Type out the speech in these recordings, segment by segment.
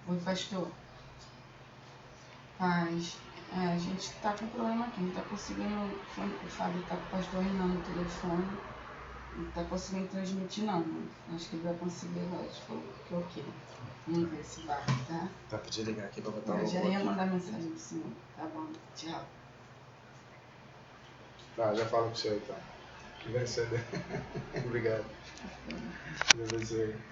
Oi, pastor. Mas a gente está com problema aqui, não está conseguindo. O Fábio está com o pastor Renan no telefone, não está conseguindo transmitir não. Acho que ele vai conseguir agora. Ele falou que ok. Vamos ver se vai, tá? Tá, podia ligar aqui para botar o Eu já ia mandar mensagem pro senhor. Tá bom, tchau. Tá, já falo com o senhor então. Que vai ser. Obrigado. Deus abençoe.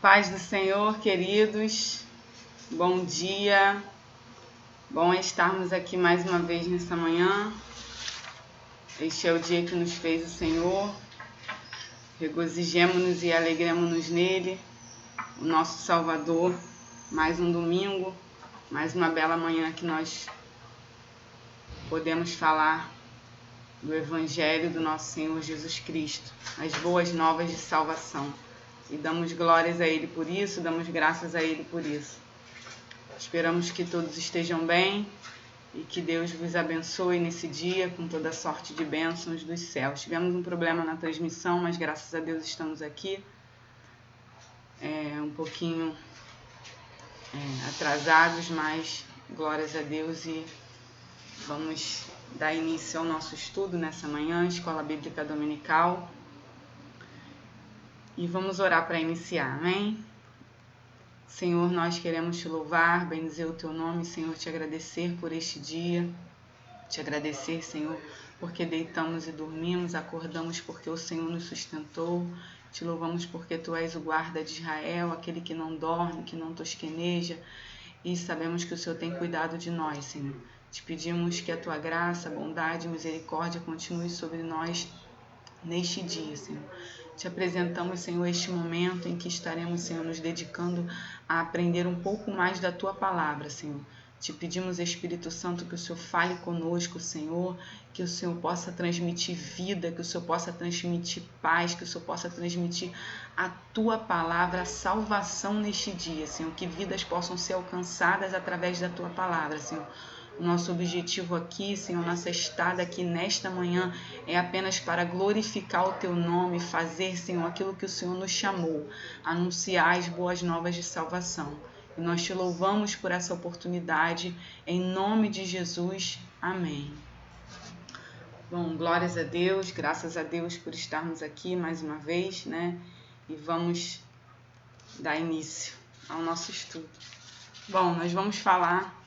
Paz do Senhor, queridos, bom dia, bom estarmos aqui mais uma vez nessa manhã. Este é o dia que nos fez o Senhor, regozijemo-nos e alegremos-nos nele, o nosso Salvador. Mais um domingo, mais uma bela manhã que nós podemos falar do Evangelho do nosso Senhor Jesus Cristo, as boas novas de salvação. E damos glórias a Ele por isso, damos graças a Ele por isso. Esperamos que todos estejam bem e que Deus vos abençoe nesse dia com toda sorte de bênçãos dos céus. Tivemos um problema na transmissão, mas graças a Deus estamos aqui. Um pouquinho atrasados, mas glórias a Deus, e vamos dar início ao nosso estudo nessa manhã, Escola Bíblica Dominical, e vamos orar para iniciar, amém? Senhor, nós queremos te louvar, bendizer o teu nome, Senhor, te agradecer por este dia, te agradecer, Senhor, porque deitamos e dormimos, acordamos porque o Senhor nos sustentou. Te louvamos porque Tu és o guarda de Israel, aquele que não dorme, que não tosqueneja, e sabemos que o Senhor tem cuidado de nós, Senhor. Te pedimos que a Tua graça, bondade e misericórdia continue sobre nós neste dia, Senhor. Te apresentamos, Senhor, este momento em que estaremos, Senhor, nos dedicando a aprender um pouco mais da Tua palavra, Senhor. Te pedimos, Espírito Santo, que o Senhor fale conosco, Senhor, que o Senhor possa transmitir vida, que o Senhor possa transmitir paz, que o Senhor possa transmitir a Tua palavra, a salvação neste dia, Senhor, que vidas possam ser alcançadas através da Tua palavra, Senhor. O nosso objetivo aqui, Senhor, nossa estada aqui nesta manhã é apenas para glorificar o Teu nome, fazer, Senhor, aquilo que o Senhor nos chamou, anunciar as boas novas de salvação. E nós te louvamos por essa oportunidade, em nome de Jesus. Amém. Bom, glórias a Deus, graças a Deus por estarmos aqui mais uma vez, né? E vamos dar início ao nosso estudo. Bom, nós vamos falar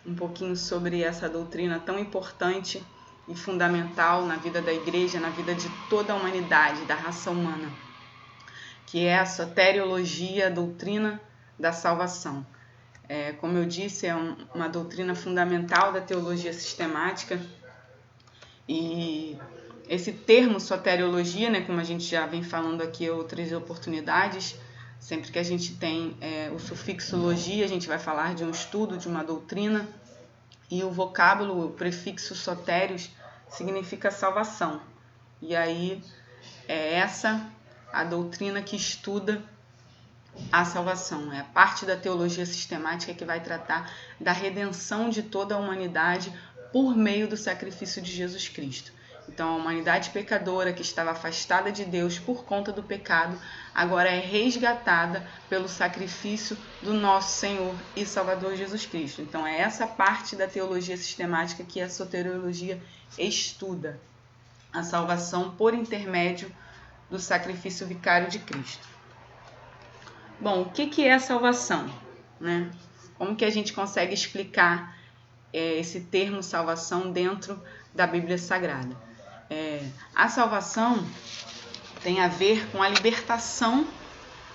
um pouquinho sobre essa doutrina tão importante e fundamental na vida da igreja, na vida de toda a humanidade, da raça humana, que é a soteriologia, a doutrina da salvação. Como eu disse, é uma doutrina fundamental da teologia sistemática, e esse termo soteriologia, né, como a gente já vem falando aqui em outras oportunidades, sempre que a gente tem o sufixo logia, a gente vai falar de um estudo, de uma doutrina, e o vocábulo, o prefixo sotérios, significa salvação. E aí é essa a doutrina que estuda a salvação, é a parte da teologia sistemática que vai tratar da redenção de toda a humanidade por meio do sacrifício de Jesus Cristo. Então, a humanidade pecadora que estava afastada de Deus por conta do pecado, agora é resgatada pelo sacrifício do nosso Senhor e Salvador Jesus Cristo. Então, é essa parte da teologia sistemática que a soteriologia estuda, a salvação por intermédio do sacrifício vicário de Cristo. Bom, o que é a salvação, né? Como que a gente consegue explicar esse termo salvação dentro da Bíblia Sagrada? A salvação tem a ver com a libertação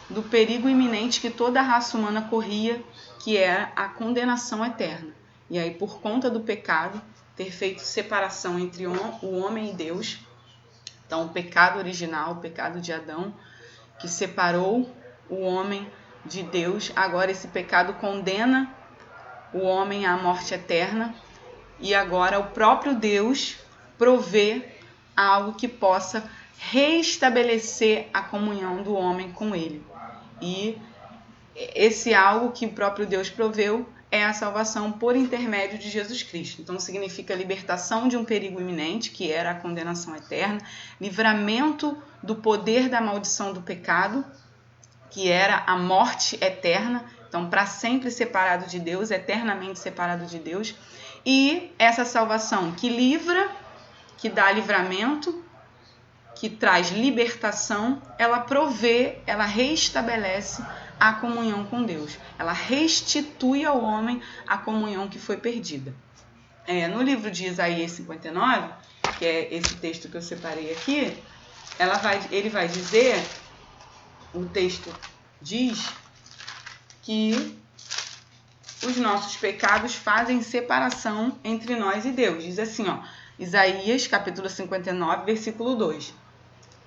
do perigo iminente que toda a raça humana corria, que é a condenação eterna. E aí, por conta do pecado, ter feito separação entre o homem e Deus, então o pecado original, o pecado de Adão, que separou o homem de Deus, agora esse pecado condena o homem à morte eterna, e agora o próprio Deus provê algo que possa restabelecer a comunhão do homem com ele. E esse algo que o próprio Deus proveu é a salvação por intermédio de Jesus Cristo. Então significa libertação de um perigo iminente, que era a condenação eterna, livramento do poder da maldição do pecado, que era a morte eterna, então para sempre separado de Deus, eternamente separado de Deus, e essa salvação que livra, que dá livramento, que traz libertação, ela provê, ela restabelece a comunhão com Deus, ela restitui ao homem a comunhão que foi perdida. No livro de Isaías 59, que é esse texto que eu separei aqui, ele vai dizer, o texto diz que os nossos pecados fazem separação entre nós e Deus. Diz assim, Isaías capítulo 59, versículo 2.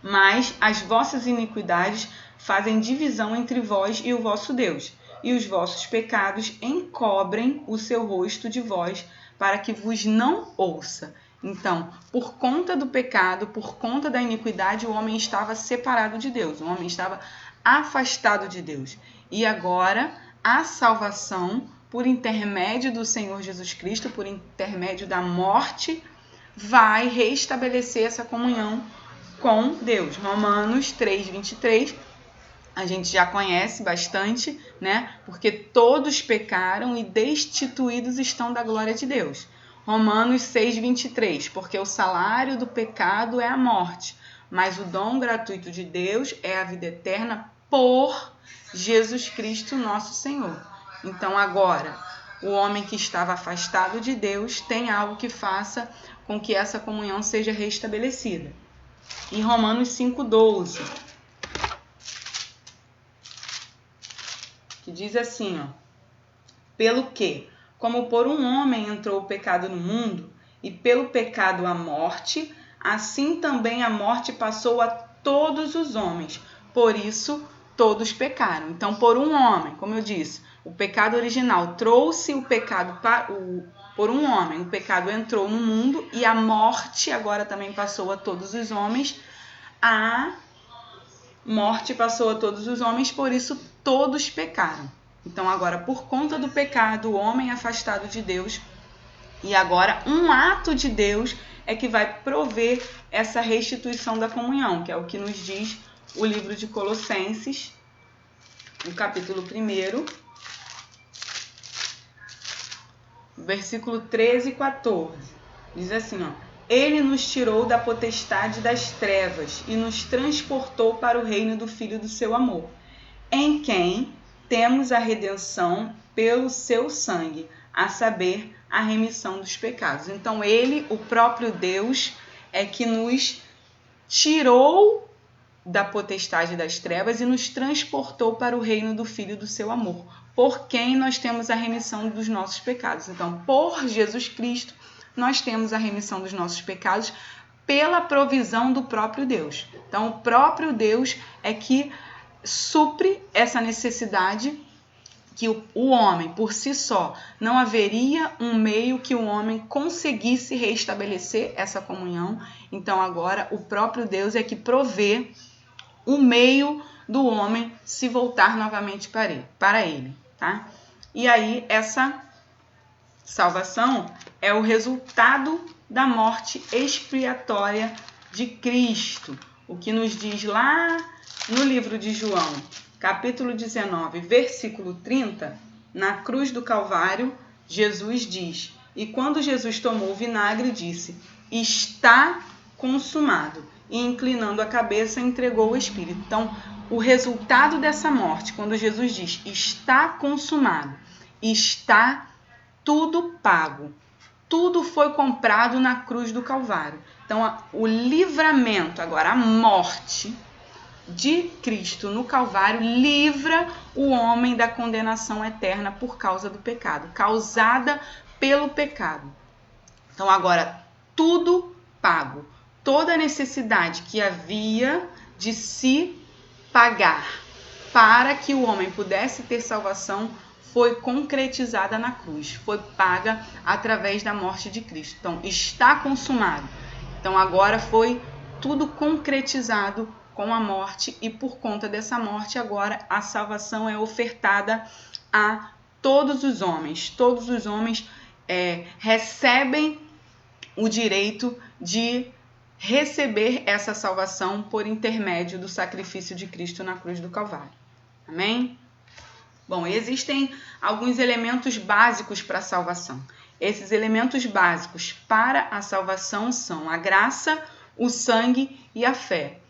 Mas as vossas iniquidades fazem divisão entre vós e o vosso Deus, e os vossos pecados encobrem o seu rosto de vós, para que vos não ouça. Então, por conta do pecado, por conta da iniquidade, o homem estava separado de Deus, o homem estava afastado de Deus. E agora, a salvação, por intermédio do Senhor Jesus Cristo, por intermédio da morte, vai restabelecer essa comunhão com Deus. Romanos 3:23, a gente já conhece bastante, né? Porque todos pecaram e destituídos estão da glória de Deus. Romanos 6:23, porque o salário do pecado é a morte, mas o dom gratuito de Deus é a vida eterna por Jesus Cristo, nosso Senhor. Então agora, o homem que estava afastado de Deus tem algo que faça com que essa comunhão seja restabelecida. Em Romanos 5:12, que diz assim, ó: pelo que, como por um homem entrou o pecado no mundo, e pelo pecado a morte, assim também a morte passou a todos os homens. Por isso, todos pecaram. Então, por um homem, como eu disse, o pecado original trouxe o pecado por um homem. O pecado entrou no mundo e a morte agora também passou a todos os homens. A morte passou a todos os homens, por isso todos pecaram. Então agora, por conta do pecado, o homem é afastado de Deus, e agora um ato de Deus é que vai prover essa restituição da comunhão, que é o que nos diz o livro de Colossenses, no capítulo 1, versículo 13 e 14. Diz assim, ó: ele nos tirou da potestade das trevas e nos transportou para o reino do Filho do seu amor, em quem temos a redenção pelo seu sangue, a saber, a remissão dos pecados. Então ele, o próprio Deus, é que nos tirou da potestade das trevas e nos transportou para o reino do Filho do seu amor, por quem nós temos a remissão dos nossos pecados. Então, por Jesus Cristo, nós temos a remissão dos nossos pecados pela provisão do próprio Deus. Então, o próprio Deus é que supre essa necessidade que o homem, por si só, não haveria um meio que o homem conseguisse restabelecer essa comunhão. Então, agora, o próprio Deus é que provê o meio do homem se voltar novamente para ele, tá? E aí, essa salvação é o resultado da morte expiatória de Cristo. O que nos diz lá no livro de João, capítulo 19, versículo 30, na cruz do Calvário, Jesus diz: e quando Jesus tomou o vinagre, disse: está consumado. E inclinando a cabeça, entregou o Espírito. Então, o resultado dessa morte, quando Jesus diz: está consumado, está tudo pago. Tudo foi comprado na cruz do Calvário. Então, o livramento, agora a morte de Cristo no Calvário, livra o homem da condenação eterna por causa do pecado, causada pelo pecado. Então, agora, tudo pago. Toda a necessidade que havia de se pagar para que o homem pudesse ter salvação foi concretizada na cruz, foi paga através da morte de Cristo. Então, está consumado. Então, agora foi tudo concretizado com a morte, e por conta dessa morte, agora a salvação é ofertada a todos os homens. Todos os homens recebem o direito de receber essa salvação por intermédio do sacrifício de Cristo na cruz do Calvário. Amém? Bom, existem alguns elementos básicos para a salvação. Esses elementos básicos para a salvação são a graça, o sangue e a fé.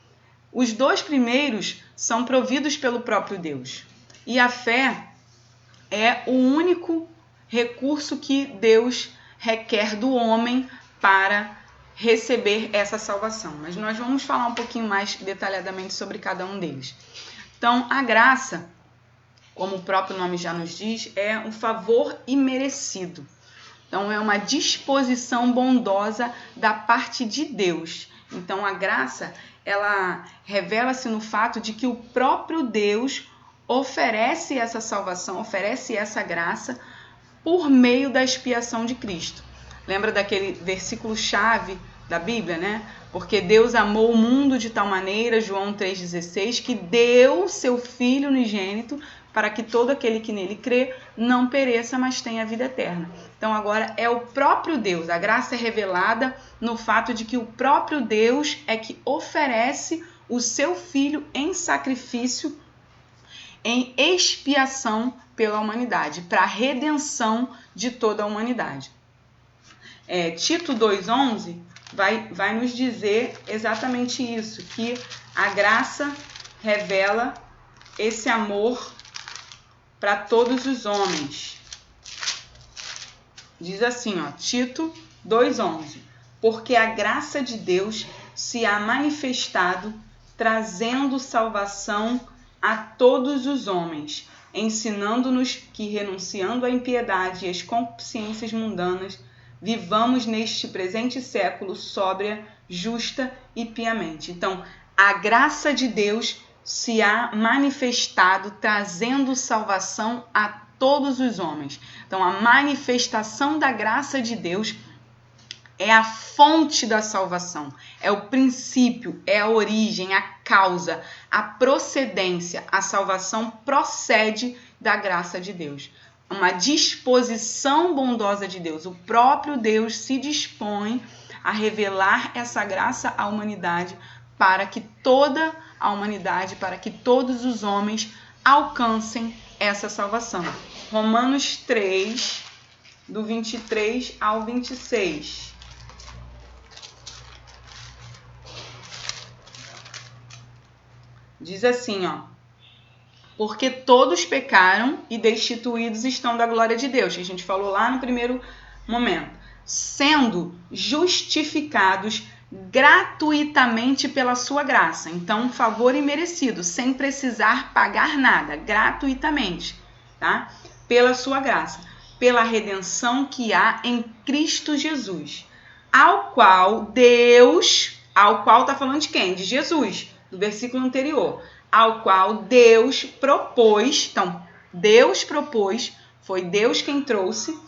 Os dois primeiros são providos pelo próprio Deus. E a fé é o único recurso que Deus requer do homem para receber essa salvação. Mas nós vamos falar um pouquinho mais detalhadamente sobre cada um deles. Então, a graça, como o próprio nome já nos diz, é um favor imerecido. Então, é uma disposição bondosa da parte de Deus. Então, a graça, ela revela-se no fato de que o próprio Deus oferece essa salvação, oferece essa graça por meio da expiação de Cristo. Lembra daquele versículo-chave da Bíblia, né? Porque Deus amou o mundo de tal maneira, João 3,16, que deu seu Filho unigênito para que todo aquele que nele crê não pereça, mas tenha a vida eterna. Então agora é o próprio Deus. A graça é revelada no fato de que o próprio Deus é que oferece o seu Filho em sacrifício, em expiação pela humanidade, para a redenção de toda a humanidade. Tito 2,11 vai nos dizer exatamente isso, que a graça revela esse amor para todos os homens. Diz assim, Tito 2,11: porque a graça de Deus se há manifestado, trazendo salvação a todos os homens, ensinando-nos que, renunciando à impiedade e às concupiscências mundanas, vivamos neste presente século sóbria, justa e piamente. Então, a graça de Deus se há manifestado, trazendo salvação a todos os homens. Então, a manifestação da graça de Deus é a fonte da salvação, é o princípio, é a origem, a causa, a procedência. A salvação procede da graça de Deus. Uma disposição bondosa de Deus. O próprio Deus se dispõe a revelar essa graça à humanidade para que toda a humanidade, para que todos os homens alcancem essa salvação. Romanos 3, do 23 ao 26. Diz assim, porque todos pecaram e destituídos estão da glória de Deus, que a gente falou lá no primeiro momento, sendo justificados gratuitamente pela sua graça. Então, um favor imerecido, sem precisar pagar nada, gratuitamente, tá? Pela sua graça, pela redenção que há em Cristo Jesus, ao qual tá falando de quem? De Jesus, do versículo anterior, ao qual Deus propôs, então, Deus propôs, foi Deus quem trouxe,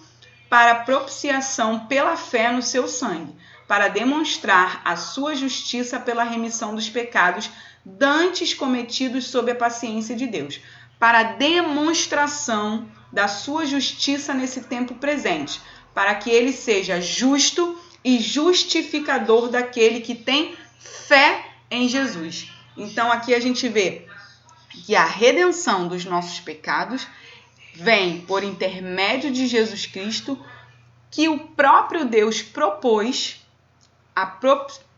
para propiciação pela fé no seu sangue, para demonstrar a sua justiça pela remissão dos pecados dantes cometidos sob a paciência de Deus, para demonstração da sua justiça nesse tempo presente, para que ele seja justo e justificador daquele que tem fé em Jesus. Então aqui a gente vê que a redenção dos nossos pecados vem por intermédio de Jesus Cristo, que o próprio Deus propôs a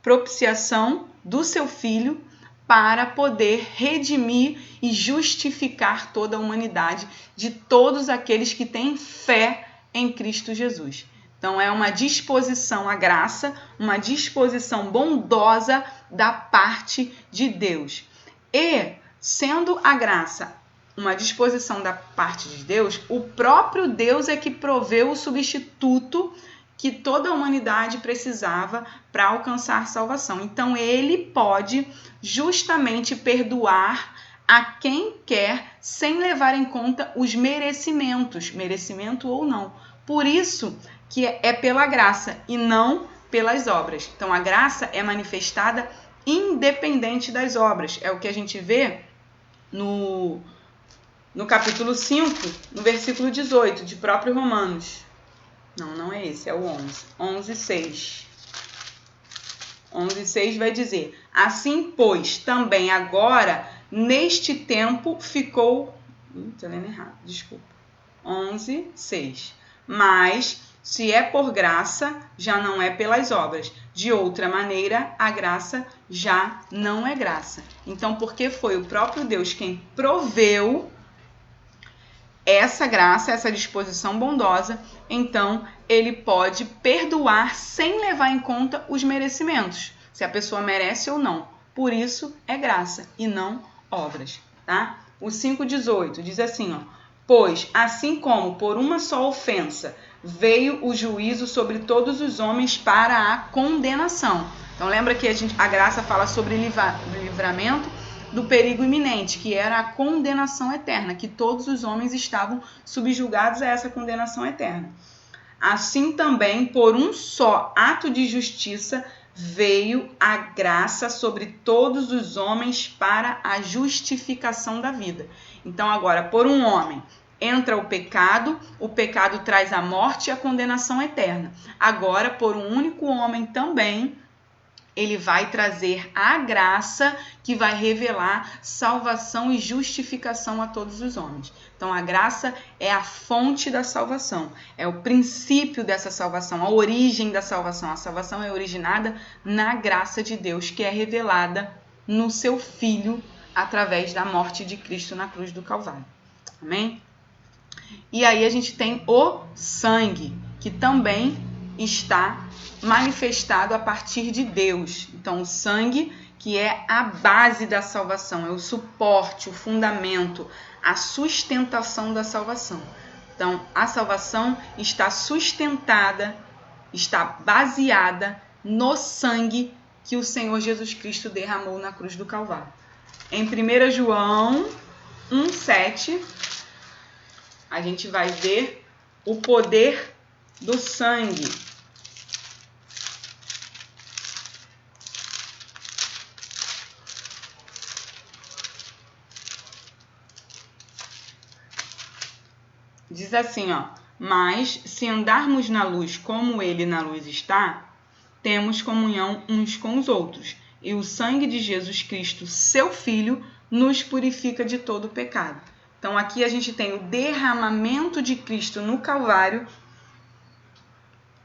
propiciação do seu Filho para poder redimir e justificar toda a humanidade de todos aqueles que têm fé em Cristo Jesus. Então é uma disposição à graça, uma disposição bondosa da parte de Deus. E, sendo a graça uma disposição da parte de Deus, o próprio Deus é que proveu o substituto que toda a humanidade precisava para alcançar salvação. Então, ele pode justamente perdoar a quem quer, sem levar em conta os merecimentos, merecimento ou não. Por isso que é pela graça e não pelas obras. Então, a graça é manifestada independente das obras. É o que a gente vê no capítulo 5, no versículo 18, de próprio Romanos. Não é esse, é o 11. 11:6. 11:6 vai dizer: assim, pois, também agora, neste tempo, ficou... Estou lendo errado, desculpa. 11:6. Mas, se é por graça, já não é pelas obras. De outra maneira, a graça já não é graça. Então, porque foi o próprio Deus quem proveu essa graça, essa disposição bondosa, então ele pode perdoar sem levar em conta os merecimentos, se a pessoa merece ou não. Por isso é graça e não obras, tá? O 5:18 diz assim, pois assim como por uma só ofensa veio o juízo sobre todos os homens para a condenação. Então lembra que a graça fala sobre livramento do perigo iminente, que era a condenação eterna, que todos os homens estavam subjugados a essa condenação eterna. assim também, por um só ato de justiça, veio a graça sobre todos os homens para a justificação da vida. Então, agora, por um homem entra o pecado traz a morte e a condenação eterna. Agora, por um único homem também, ele vai trazer a graça que vai revelar salvação e justificação a todos os homens. Então, a graça é a fonte da salvação, é o princípio dessa salvação, a origem da salvação. A salvação é originada na graça de Deus, que é revelada no seu Filho, através da morte de Cristo na cruz do Calvário. Amém? E aí a gente tem o sangue, que também está manifestado a partir de Deus. Então, o sangue, que é a base da salvação, é o suporte, o fundamento, a sustentação da salvação. Então, a salvação está sustentada, está baseada no sangue que o Senhor Jesus Cristo derramou na cruz do Calvário. Em 1 João 1,7, a gente vai ver o poder do sangue. Diz assim, mas se andarmos na luz como ele na luz está, temos comunhão uns com os outros, e o sangue de Jesus Cristo, seu Filho, nos purifica de todo o pecado. Então aqui a gente tem o derramamento de Cristo no Calvário,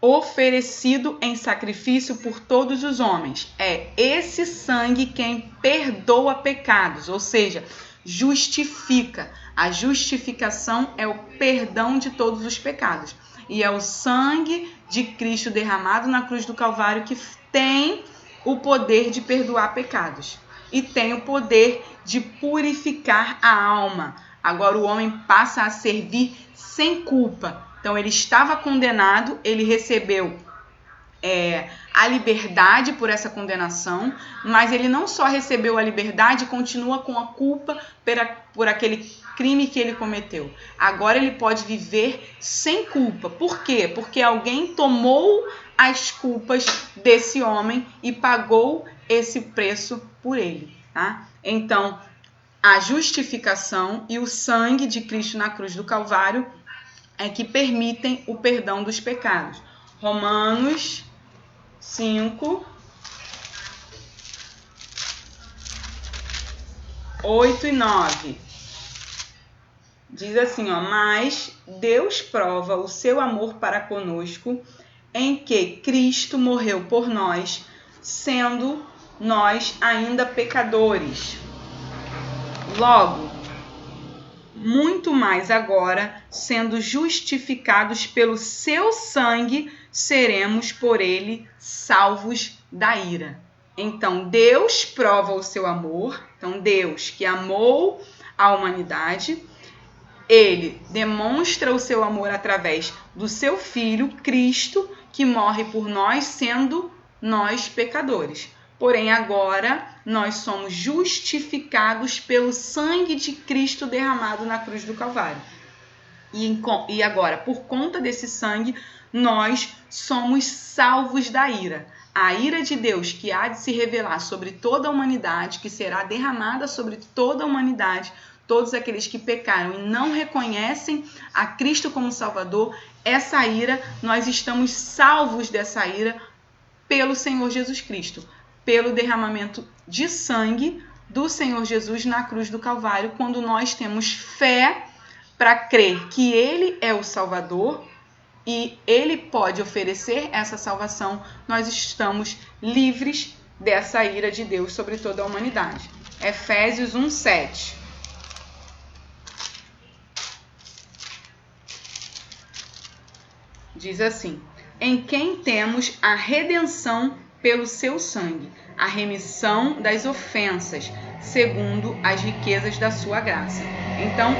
oferecido em sacrifício por todos os homens. É esse sangue quem perdoa pecados, ou seja, justifica. A justificação é o perdão de todos os pecados. E é o sangue de Cristo derramado na cruz do Calvário que tem o poder de perdoar pecados. E tem o poder de purificar a alma. Agora o homem passa a servir sem culpa. Então ele estava condenado, ele recebeu a liberdade por essa condenação, mas ele não só recebeu a liberdade, continua com a culpa por aquele crime que ele cometeu. Agora ele pode viver sem culpa. Por quê? Porque alguém tomou as culpas desse homem e pagou esse preço por ele. Tá? Então, a justificação e o sangue de Cristo na cruz do Calvário é que permitem o perdão dos pecados. Romanos 5, 8 e 9. Diz assim, mas Deus prova o seu amor para conosco em que Cristo morreu por nós, sendo nós ainda pecadores. Logo, muito mais agora, sendo justificados pelo seu sangue, seremos por ele salvos da ira. Então, Deus prova o seu amor. Então, Deus que amou a humanidade, ele demonstra o seu amor através do seu Filho, Cristo, que morre por nós, sendo nós pecadores. Porém, agora nós somos justificados pelo sangue de Cristo derramado na cruz do Calvário. E agora, por conta desse sangue, nós somos salvos da ira. A ira de Deus que há de se revelar sobre toda a humanidade, que será derramada sobre toda a humanidade, todos aqueles que pecaram e não reconhecem a Cristo como Salvador, essa ira, nós estamos salvos dessa ira pelo Senhor Jesus Cristo, pelo derramamento de sangue do Senhor Jesus na cruz do Calvário, quando nós temos fé para crer que Ele é o Salvador e Ele pode oferecer essa salvação, nós estamos livres dessa ira de Deus sobre toda a humanidade. Efésios 1:7. Diz assim, em quem temos a redenção pelo seu sangue, a remissão das ofensas, segundo as riquezas da sua graça. Então,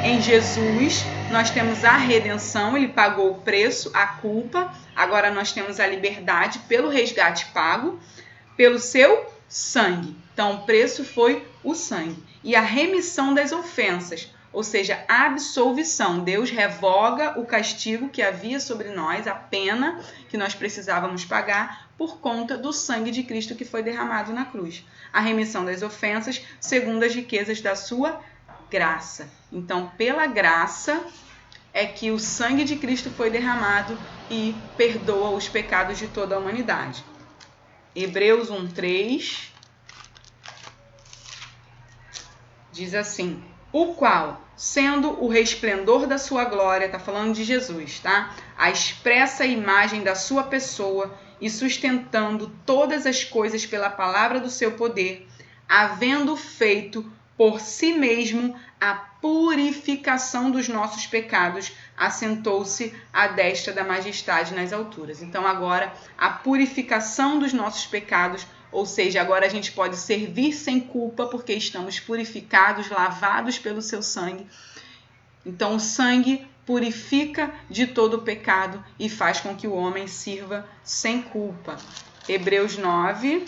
em Jesus, nós temos a redenção, ele pagou o preço, a culpa, agora nós temos a liberdade pelo resgate pago, pelo seu sangue. Então, o preço foi o sangue. E a remissão das ofensas, ou seja, absolvição. Deus revoga o castigo que havia sobre nós, a pena que nós precisávamos pagar por conta do sangue de Cristo que foi derramado na cruz. A remissão das ofensas segundo as riquezas da sua graça. Então, pela graça é que o sangue de Cristo foi derramado e perdoa os pecados de toda a humanidade. Hebreus 1:3 diz assim: o qual, sendo o resplendor da sua glória, está falando de Jesus, tá? A expressa imagem da sua pessoa e sustentando todas as coisas pela palavra do seu poder, havendo feito por si mesmo a purificação dos nossos pecados, assentou-se à destra da majestade nas alturas. Então agora a purificação dos nossos pecados, ou seja, agora a gente pode servir sem culpa porque estamos purificados, lavados pelo seu sangue. Então o sangue purifica de todo o pecado e faz com que o homem sirva sem culpa. Hebreus 9,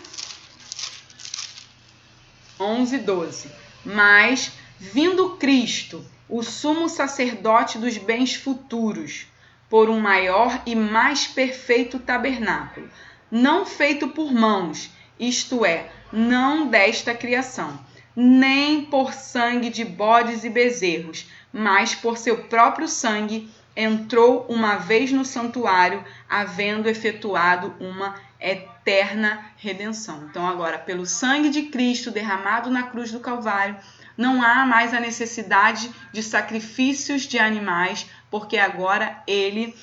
11, 12. Mas, vindo Cristo, o sumo sacerdote dos bens futuros, por um maior e mais perfeito tabernáculo, não feito por mãos, isto é, não desta criação, nem por sangue de bodes e bezerros, mas por seu próprio sangue, entrou uma vez no santuário, havendo efetuado uma eterna redenção. Então agora, pelo sangue de Cristo derramado na cruz do Calvário, não há mais a necessidade de sacrifícios de animais, porque agora ele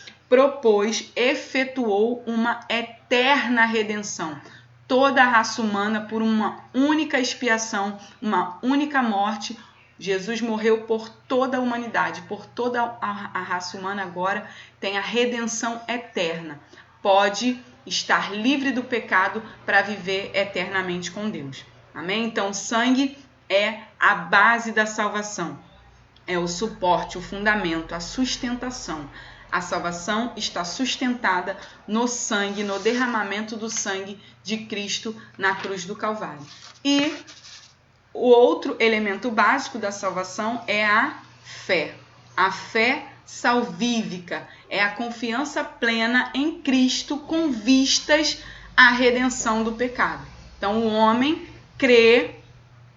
efetuou uma eterna redenção. Toda a raça humana, por uma única expiação, uma única morte, Jesus morreu por toda a humanidade, por toda a raça humana agora tem a redenção eterna. Pode estar livre do pecado para viver eternamente com Deus. Amém? Então, o sangue é a base da salvação. É o suporte, o fundamento, a sustentação. A salvação está sustentada no sangue, no derramamento do sangue de Cristo na cruz do Calvário. E o outro elemento básico da salvação é a fé. A fé salvífica é a confiança plena em Cristo com vistas à redenção do pecado. Então, o homem crê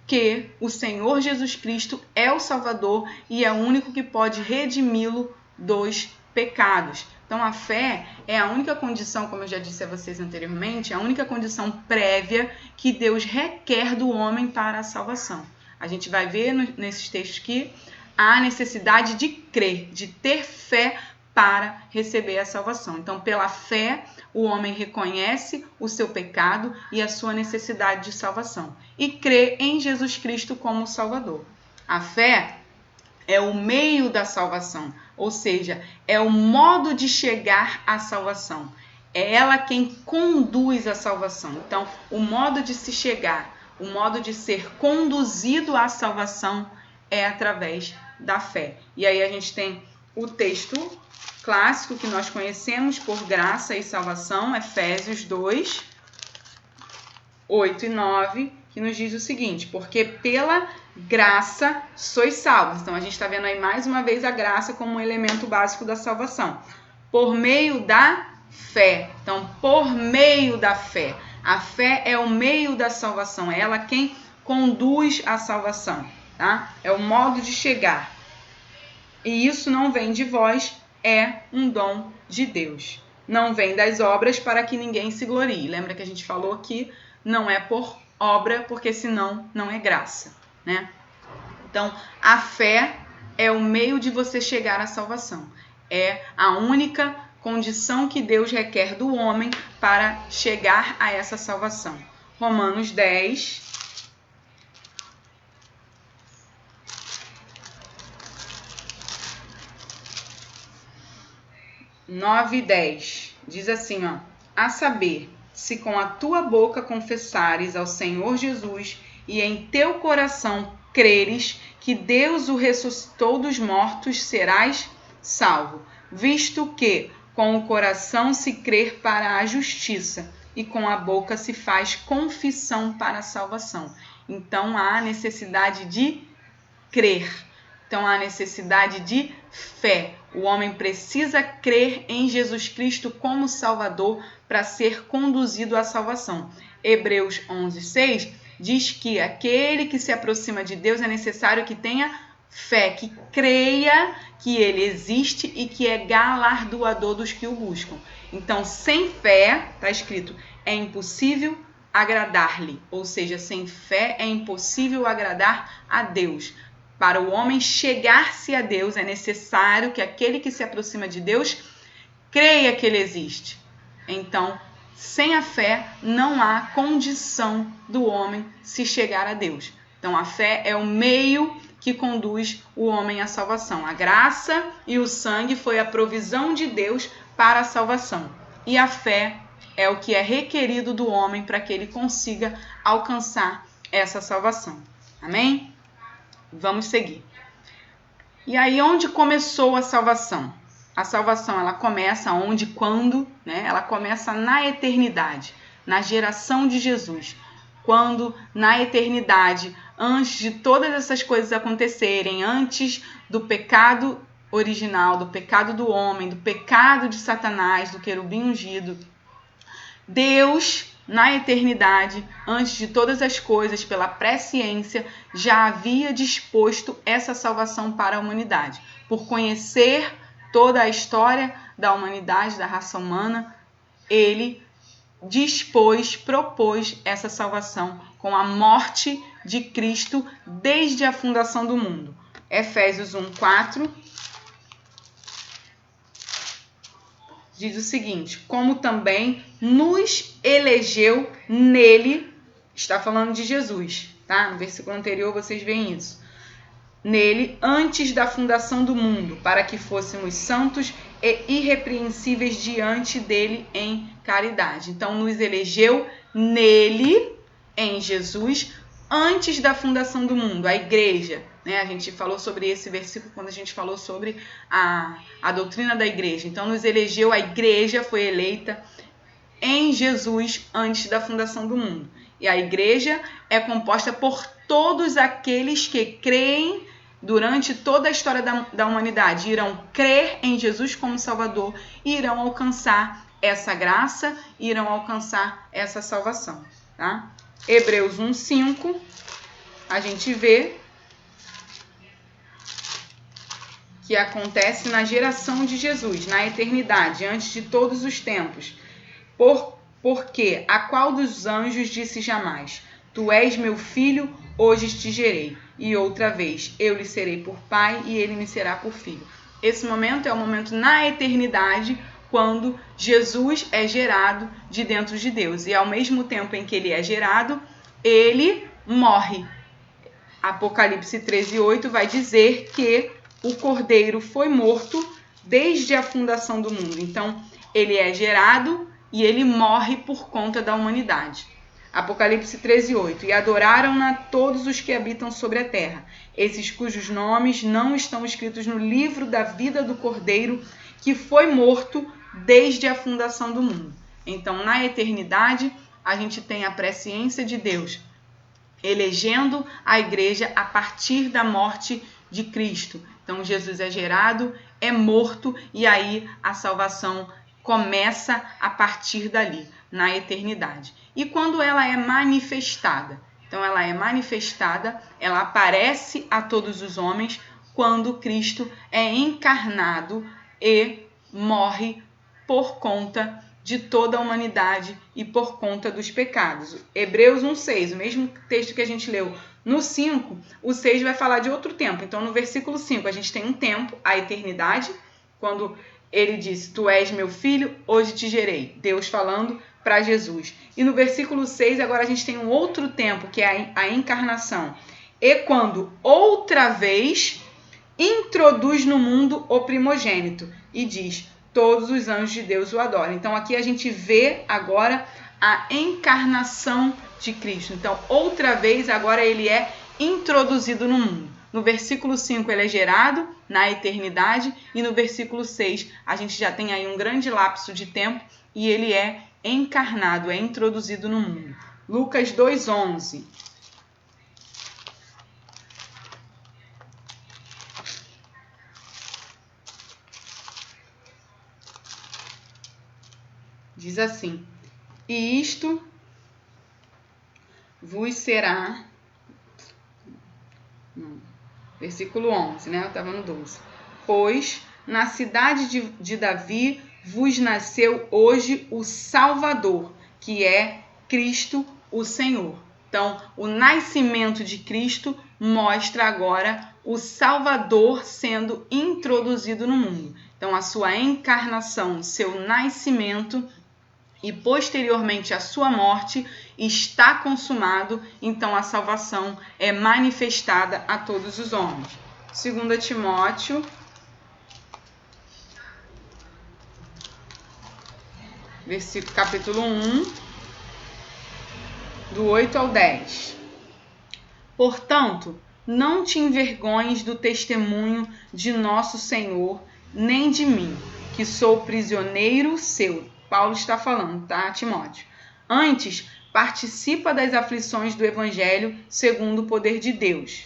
que o Senhor Jesus Cristo é o Salvador e é o único que pode redimi-lo dos pecados. Então, a fé é a única condição, como eu já disse a vocês anteriormente, a única condição prévia que Deus requer do homem para a salvação. A gente vai ver nesses textos que há necessidade de crer, de ter fé para receber a salvação. Então, pela fé, o homem reconhece o seu pecado e a sua necessidade de salvação e crê em Jesus Cristo como Salvador. A fé é o meio da salvação, ou seja, é o modo de chegar à salvação. É ela quem conduz a salvação. Então, o modo de se chegar, o modo de ser conduzido à salvação é através da fé. E aí a gente tem o texto clássico que nós conhecemos por graça e salvação, Efésios 2, 8 e 9, que nos diz o seguinte: porque pela graça sois salvos. Então a gente está vendo aí mais uma vez a graça como um elemento básico da salvação. Por meio da fé. Então, por meio da fé. A fé é o meio da salvação, é ela quem conduz a salvação, tá? É o modo de chegar. E isso não vem de vós, é um dom de Deus. Não vem das obras para que ninguém se glorie. Lembra que a gente falou que não é por obra, porque senão não é graça, né? Então, a fé é o meio de você chegar à salvação. É a única condição que Deus requer do homem para chegar a essa salvação. Romanos 10, 9 e 10. Diz assim, ó: a saber, se com a tua boca confessares ao Senhor Jesus e em teu coração creres que Deus o ressuscitou dos mortos, serás salvo, visto que com o coração se crê para a justiça e com a boca se faz confissão para a salvação. Então há necessidade de crer. Então há necessidade de fé. O homem precisa crer em Jesus Cristo como Salvador para ser conduzido à salvação. Hebreus 11:6 diz que aquele que se aproxima de Deus é necessário que tenha fé, que creia que ele existe e que é galardoador dos que o buscam. Então, sem fé, está escrito, é impossível agradar-lhe. Ou seja, sem fé é impossível agradar a Deus. Para o homem chegar-se a Deus, é necessário que aquele que se aproxima de Deus creia que ele existe. Então, sem a fé, não há condição do homem se chegar a Deus. Então, a fé é o meio que conduz o homem à salvação. A graça e o sangue foi a provisão de Deus para a salvação. E a fé é o que é requerido do homem para que ele consiga alcançar essa salvação. Amém? Vamos seguir. E aí, onde começou a salvação? A salvação, ela começa onde, quando, né? Ela começa na eternidade, na geração de Jesus. Quando, na eternidade, antes de todas essas coisas acontecerem, antes do pecado original, do pecado do homem, do pecado de Satanás, do querubim ungido, Deus, na eternidade, antes de todas as coisas, pela presciência, já havia disposto essa salvação para a humanidade. Por conhecer toda a história da humanidade, da raça humana, ele propôs essa salvação com a morte de Cristo desde a fundação do mundo. Efésios 1:4 diz o seguinte: como também nos elegeu nele, está falando de Jesus, tá? No versículo anterior vocês veem isso. Nele, antes da fundação do mundo, para que fôssemos santos e irrepreensíveis diante dele em caridade. Então, nos elegeu nele, em Jesus, antes da fundação do mundo, a igreja. Né? A gente falou sobre esse versículo quando a gente falou sobre a doutrina da igreja. Então, nos elegeu, a igreja foi eleita em Jesus antes da fundação do mundo. E a igreja é composta por todos aqueles que creem durante toda a história da humanidade. Irão crer em Jesus como Salvador e irão alcançar essa graça, irão alcançar essa salvação. Tá? Hebreus 1:5, a gente vê que acontece na geração de Jesus, na eternidade, antes de todos os tempos. Porque a qual dos anjos disse jamais: Tu és meu filho, hoje te gerei. E outra vez, eu lhe serei por pai e ele me será por filho. Esse momento é o momento na eternidade, quando Jesus é gerado de dentro de Deus. E ao mesmo tempo em que ele é gerado, ele morre. Apocalipse 13:8 vai dizer que o Cordeiro foi morto desde a fundação do mundo. Então, ele é gerado e ele morre por conta da humanidade. Apocalipse 13:8. E adoraram-na todos os que habitam sobre a terra, esses cujos nomes não estão escritos no livro da vida do Cordeiro, que foi morto desde a fundação do mundo. Então, na eternidade, a gente tem a presciência de Deus elegendo a igreja a partir da morte de Cristo. Então, Jesus é gerado, é morto, e aí a salvação começa a partir dali, na eternidade. E quando ela é manifestada? Então, ela é manifestada, ela aparece a todos os homens quando Cristo é encarnado e morre por conta de toda a humanidade e por conta dos pecados. Hebreus 1:6, o mesmo texto que a gente leu no 5, o 6 vai falar de outro tempo. Então, no versículo 5, a gente tem um tempo, a eternidade, quando ele disse: Tu és meu filho, hoje te gerei. Deus falando para Jesus. E no versículo 6, agora a gente tem um outro tempo, que é a encarnação. E quando outra vez introduz no mundo o primogênito e diz: Todos os anjos de Deus o adoram. Então, aqui a gente vê agora a encarnação de Cristo. Então, outra vez, agora ele é introduzido no mundo. No versículo 5, ele é gerado na eternidade. E no versículo 6, a gente já tem aí um grande lapso de tempo e ele é encarnado, é introduzido no mundo. Lucas 2:11. Diz assim: e isto vos será... Não, versículo 11, né? Eu estava no 12. Pois na cidade de Davi vos nasceu hoje o Salvador, que é Cristo o Senhor. Então, o nascimento de Cristo mostra agora o Salvador sendo introduzido no mundo. Então, a sua encarnação, seu nascimento e posteriormente a sua morte está consumado. Então, a salvação é manifestada a todos os homens. 2 Timóteo, capítulo 1, do 8 ao 10. Portanto, não te envergonhes do testemunho de nosso Senhor, nem de mim, que sou prisioneiro seu. Paulo está falando, tá, Timóteo? Antes, participa das aflições do Evangelho segundo o poder de Deus,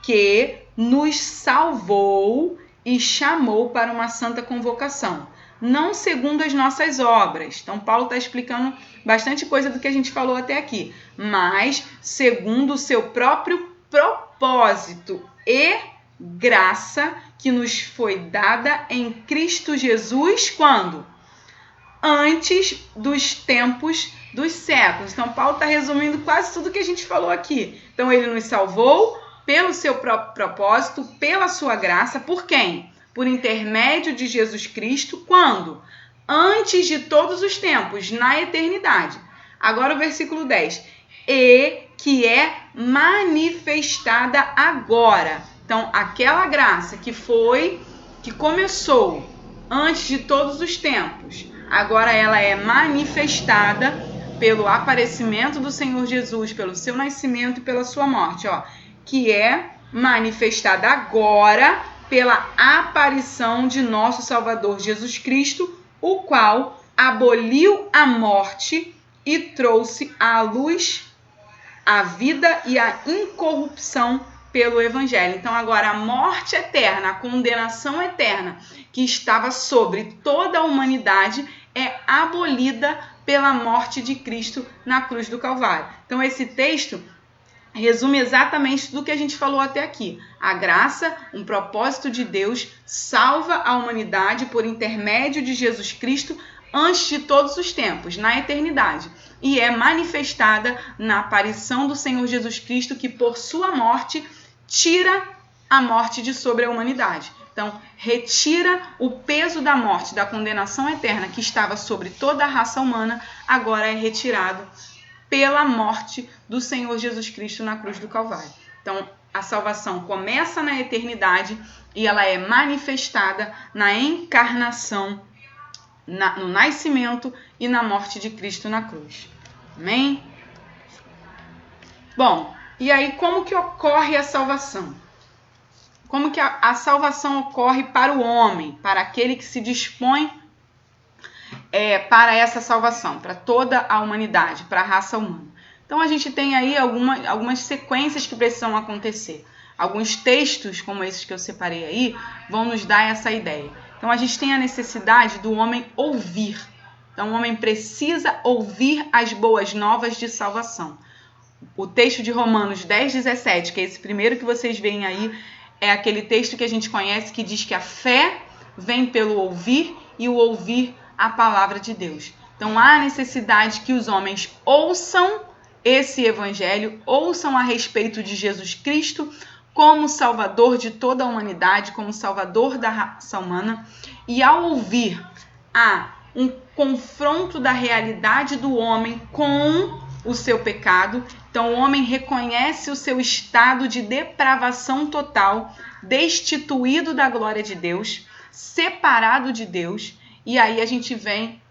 que nos salvou e chamou para uma santa convocação, não segundo as nossas obras. Então, Paulo está explicando bastante coisa do que a gente falou até aqui, mas segundo o seu próprio propósito e graça que nos foi dada em Cristo Jesus, quando? Antes dos tempos dos séculos. Então, Paulo está resumindo quase tudo que a gente falou aqui. Então, ele nos salvou pelo seu próprio propósito, pela sua graça. Por quem? Por intermédio de Jesus Cristo. Quando? Antes de todos os tempos, na eternidade. Agora o versículo 10. E que é manifestada agora. Então, aquela graça que começou antes de todos os tempos, agora ela é manifestada pelo aparecimento do Senhor Jesus, pelo seu nascimento e pela sua morte, que é manifestada agora pela aparição de nosso Salvador Jesus Cristo, o qual aboliu a morte e trouxe à luz a vida e a incorrupção pelo Evangelho. Então, agora a morte eterna, a condenação eterna que estava sobre toda a humanidade é abolida pela morte de Cristo na cruz do Calvário. Então, esse texto resume exatamente tudo que a gente falou até aqui. A graça, um propósito de Deus, salva a humanidade por intermédio de Jesus Cristo antes de todos os tempos, na eternidade. E é manifestada na aparição do Senhor Jesus Cristo, que por sua morte tira a morte de sobre a humanidade. Então, retira o peso da morte, da condenação eterna que estava sobre toda a raça humana, agora é retirado pela morte do Senhor Jesus Cristo na cruz do Calvário. Então, a salvação começa na eternidade e ela é manifestada na encarnação, no nascimento e na morte de Cristo na cruz. Amém? Bom, e aí como que ocorre a salvação? Como que a salvação ocorre para o homem, para aquele que se dispõe para essa salvação, para toda a humanidade, para a raça humana? Então a gente tem aí algumas sequências que precisam acontecer. Alguns textos, como esses que eu separei aí, vão nos dar essa ideia. Então a gente tem a necessidade do homem ouvir. Então o homem precisa ouvir as boas novas de salvação. O texto de Romanos 10:17, que é esse primeiro que vocês veem aí, é aquele texto que a gente conhece que diz que a fé vem pelo ouvir e o ouvir a palavra de Deus. Então há necessidade que os homens ouçam esse evangelho, ouçam a respeito de Jesus Cristo como Salvador de toda a humanidade, como Salvador da raça humana. E ao ouvir, há um confronto da realidade do homem com o seu pecado. Então o homem reconhece o seu estado de depravação total, destituído da glória de Deus, separado de Deus. E aí a gente vem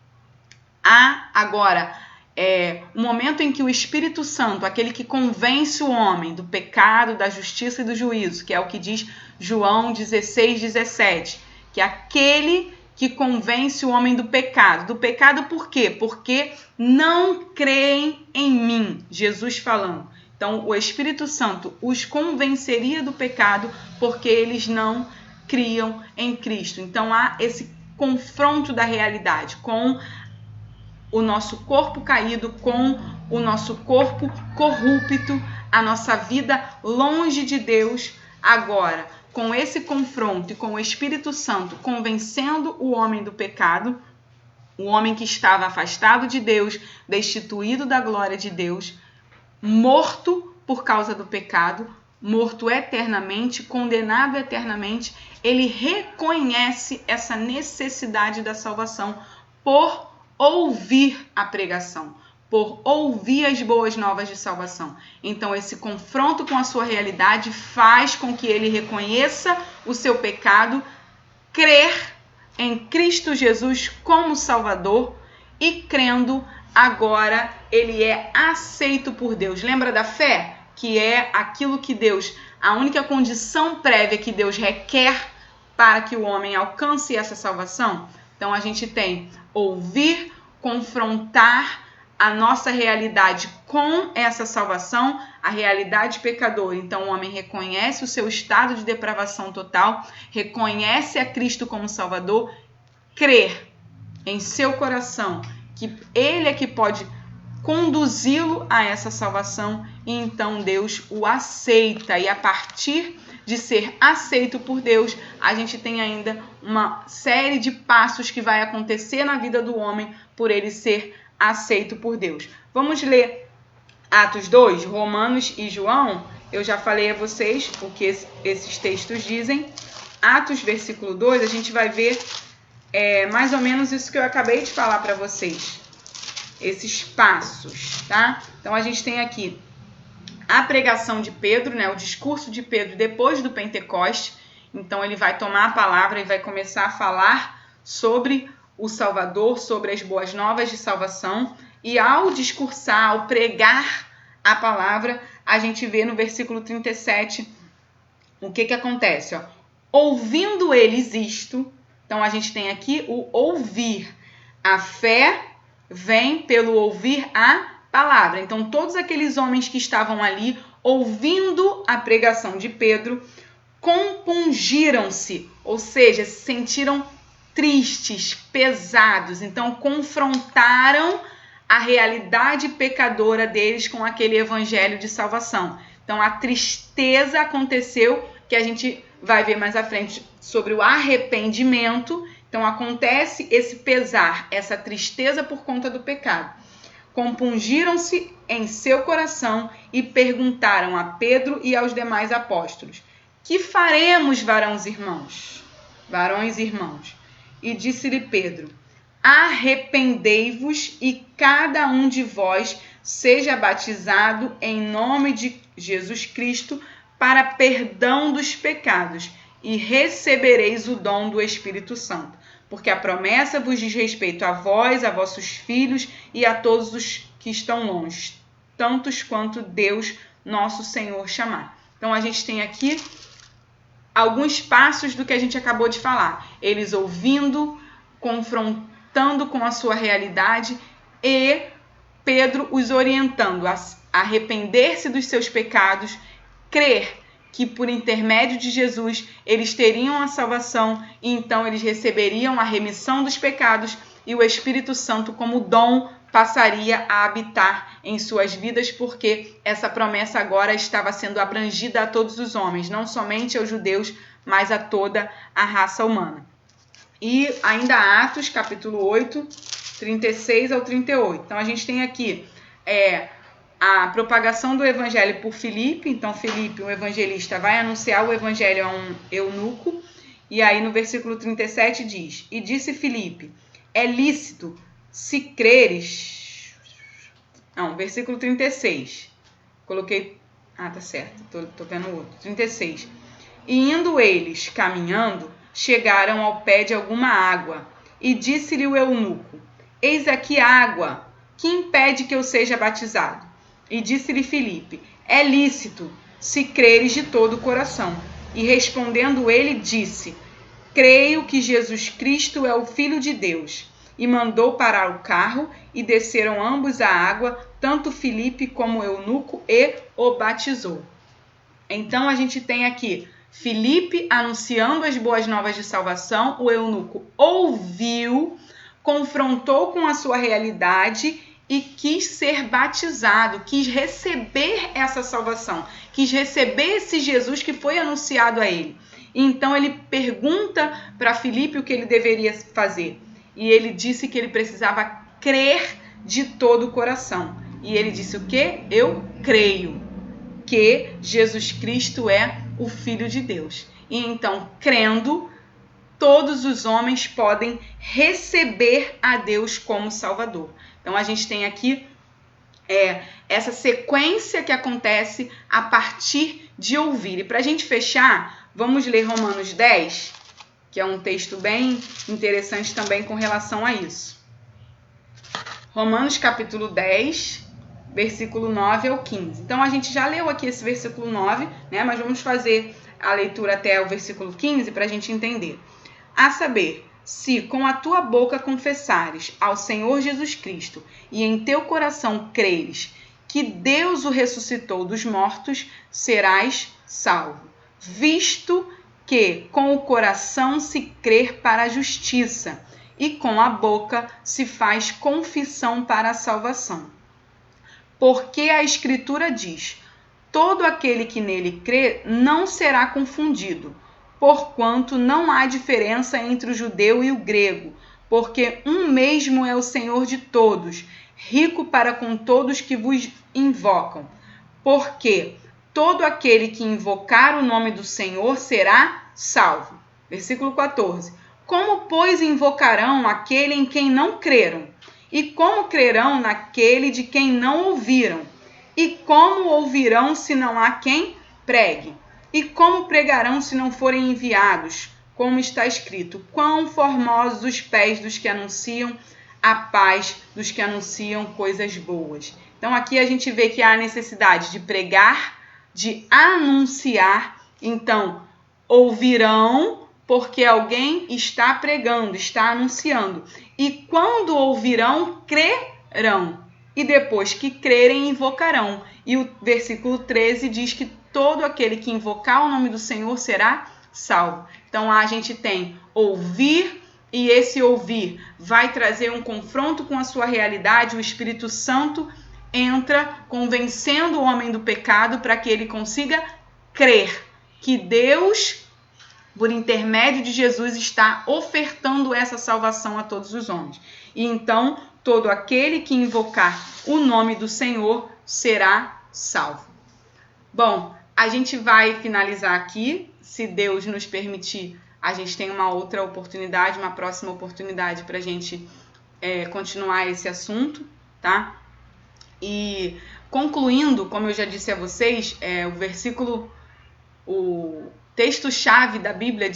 agora o momento em que o Espírito Santo, aquele que convence o homem do pecado, da justiça e do juízo, que é o que diz João 16:17, que é aquele que convence o homem do pecado. Do pecado por quê? Porque não creem em mim, Jesus falando. Então o Espírito Santo os convenceria do pecado porque eles não criam em Cristo. Então há esse confronto da realidade com o nosso corpo caído com o nosso corpo corrupto, a nossa vida longe de Deus. Agora, com esse confronto e com o Espírito Santo convencendo o homem do pecado, o homem que estava afastado de Deus, destituído da glória de Deus, morto por causa do pecado, morto eternamente, condenado eternamente, ele reconhece essa necessidade da salvação por ouvir a pregação, por ouvir as boas novas de salvação. Então, esse confronto com a sua realidade faz com que ele reconheça o seu pecado, crer em Cristo Jesus como Salvador e, crendo, agora ele é aceito por Deus. Lembra da fé? Que é aquilo que Deus, a única condição prévia que Deus requer para que o homem alcance essa salvação. Então a gente tem ouvir, confrontar a nossa realidade com essa salvação, a realidade pecadora. Então o homem reconhece o seu estado de depravação total, reconhece a Cristo como Salvador, crer em seu coração que Ele é que pode conduzi-lo a essa salvação, e então Deus o aceita. E a partir de ser aceito por Deus, a gente tem ainda uma série de passos que vai acontecer na vida do homem por ele ser aceito por Deus. Vamos ler Atos 2, Romanos e João. Eu já falei a vocês o que esses textos dizem. Atos, versículo 2, a gente vai ver mais ou menos isso que eu acabei de falar para vocês. Esses passos, tá? Então a gente tem aqui a pregação de Pedro, né? O discurso de Pedro depois do Pentecoste. Então ele vai tomar a palavra e vai começar a falar sobre o Salvador, sobre as boas novas de salvação. E ao discursar, ao pregar a palavra, a gente vê no versículo 37 o que acontece, ó. Ouvindo eles isto, então a gente tem aqui o ouvir. A fé vem pelo ouvir a palavra. Então, todos aqueles homens que estavam ali, ouvindo a pregação de Pedro, compungiram-se, ou seja, se sentiram tristes, pesados. Então, confrontaram a realidade pecadora deles com aquele evangelho de salvação. Então, a tristeza aconteceu, que a gente vai ver mais à frente sobre o arrependimento. Então, acontece esse pesar, essa tristeza por conta do pecado. Compungiram-se em seu coração e perguntaram a Pedro e aos demais apóstolos: que faremos, varões irmãos? E disse-lhe Pedro: arrependei-vos e cada um de vós seja batizado em nome de Jesus Cristo para perdão dos pecados, e recebereis o dom do Espírito Santo. Porque a promessa vos diz respeito a vós, a vossos filhos e a todos os que estão longe, tantos quanto Deus, nosso Senhor, chamar. Então, a gente tem aqui alguns passos do que a gente acabou de falar. Eles ouvindo, confrontando com a sua realidade e Pedro os orientando a arrepender-se dos seus pecados, crer que por intermédio de Jesus eles teriam a salvação e então eles receberiam a remissão dos pecados e o Espírito Santo como dom passaria a habitar em suas vidas, porque essa promessa agora estava sendo abrangida a todos os homens, não somente aos judeus, mas a toda a raça humana. E ainda Atos, capítulo 8, 36 ao 38. Então a gente tem aqui a propagação do evangelho por Filipe. Então Filipe, um evangelista, vai anunciar o evangelho a um eunuco. E aí no versículo 37 diz: e disse Filipe, é lícito se creres... Não, versículo 36. Coloquei... tá certo, tô vendo o outro. 36. E indo eles caminhando, chegaram ao pé de alguma água. E disse-lhe o eunuco: eis aqui água, que impede que eu seja batizado? E disse-lhe Filipe: é lícito, se creres de todo o coração. E respondendo ele, disse: creio que Jesus Cristo é o Filho de Deus. E mandou parar o carro, e desceram ambos à água, tanto Filipe como o eunuco, e o batizou. Então a gente tem aqui Filipe anunciando as boas novas de salvação, o eunuco ouviu, confrontou com a sua realidade e quis ser batizado, quis receber essa salvação, quis receber esse Jesus que foi anunciado a ele. Então ele pergunta para Filipe o que ele deveria fazer. E ele disse que ele precisava crer de todo o coração. E ele disse o quê? Eu creio que Jesus Cristo é o Filho de Deus. E então, crendo, todos os homens podem receber a Deus como Salvador. Então a gente tem aqui essa sequência que acontece a partir de ouvir. E para a gente fechar, vamos ler Romanos 10, que é um texto bem interessante também com relação a isso. Romanos capítulo 10, versículo 9 ao 15. Então a gente já leu aqui esse versículo 9, né? Mas vamos fazer a leitura até o versículo 15 para a gente entender. A saber, se com a tua boca confessares ao Senhor Jesus Cristo e em teu coração creres que Deus o ressuscitou dos mortos, serás salvo. Visto que com o coração se crê para a justiça e com a boca se faz confissão para a salvação. Porque a Escritura diz, todo aquele que nele crê não será confundido, porquanto não há diferença entre o judeu e o grego, porque um mesmo é o Senhor de todos, rico para com todos que vos invocam. Porque todo aquele que invocar o nome do Senhor será salvo. Versículo 14. Como, pois, invocarão aquele em quem não creram? E como crerão naquele de quem não ouviram? E como ouvirão se não há quem pregue? E como pregarão se não forem enviados? Como está escrito, quão formosos os pés dos que anunciam a paz, dos que anunciam coisas boas. Então aqui a gente vê que há a necessidade de pregar, de anunciar. Então, ouvirão porque alguém está pregando, está anunciando. E quando ouvirão, crerão. E depois que crerem, invocarão. E o versículo 13 diz que todo aquele que invocar o nome do Senhor será salvo. Então a gente tem ouvir, e esse ouvir vai trazer um confronto com a sua realidade. O Espírito Santo entra convencendo o homem do pecado para que ele consiga crer que Deus, por intermédio de Jesus, está ofertando essa salvação a todos os homens. E então todo aquele que invocar o nome do Senhor será salvo. Bom, a gente vai finalizar aqui. Se Deus nos permitir, a gente tem uma outra oportunidade, uma próxima oportunidade para a gente continuar esse assunto, tá? E concluindo, como eu já disse a vocês, o texto-chave da Bíblia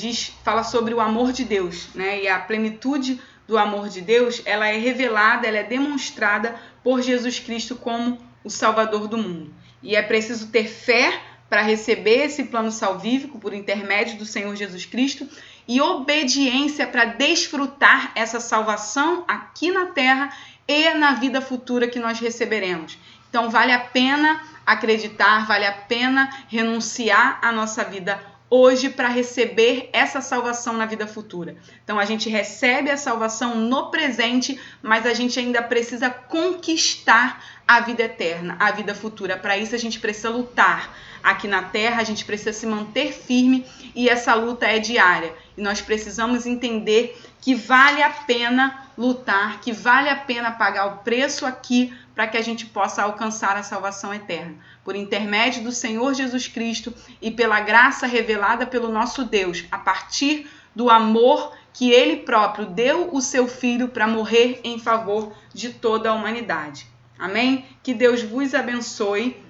fala sobre o amor de Deus, né? E a plenitude do amor de Deus, ela é revelada, ela é demonstrada por Jesus Cristo como o Salvador do mundo. E é preciso ter fé para receber esse plano salvífico por intermédio do Senhor Jesus Cristo e obediência para desfrutar essa salvação aqui na terra e na vida futura que nós receberemos. Então vale a pena acreditar, vale a pena renunciar à nossa vida hoje para receber essa salvação na vida futura. Então a gente recebe a salvação no presente, mas a gente ainda precisa conquistar a vida eterna, a vida futura. Para isso a gente precisa lutar aqui na terra, a gente precisa se manter firme e essa luta é diária. E nós precisamos entender que vale a pena lutar, que vale a pena pagar o preço aqui para que a gente possa alcançar a salvação eterna. Por intermédio do Senhor Jesus Cristo e pela graça revelada pelo nosso Deus, a partir do amor que Ele próprio deu o seu Filho para morrer em favor de toda a humanidade. Amém? Que Deus vos abençoe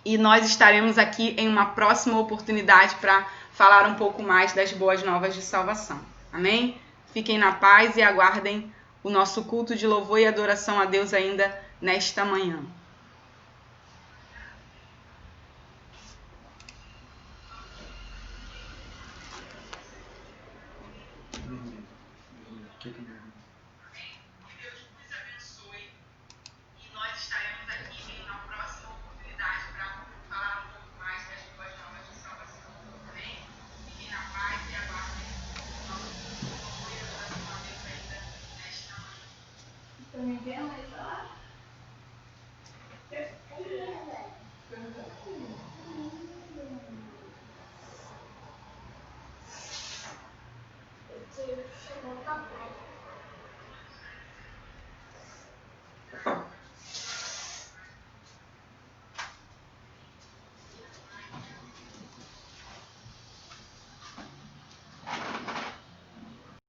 e nós estaremos aqui em uma próxima oportunidade para falar um pouco mais das boas novas de salvação. Amém? Fiquem na paz e aguardem o nosso culto de louvor e adoração a Deus ainda nesta manhã. Que